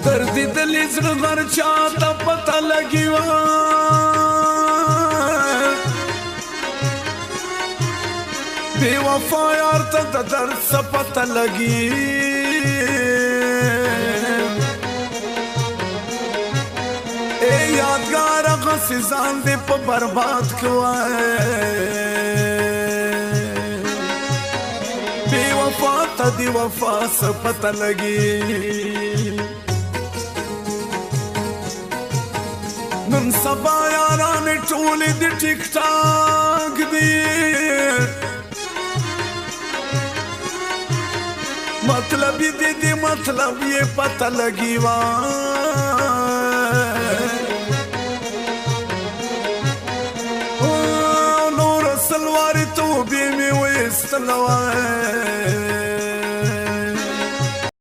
دردی دلی زړه غر چاته پته لګي وه بې وفا یار ته د درد څه پته لګي ای یادګار هغسې ځان دې په برباد کوی بې وفا ته د وفا څه پته لګي نن سبا یارانې ټولې د ټیک ټاک دي مطلب دې د مطلب یې پته لګي نور سلوارې توبې مې ویستله وای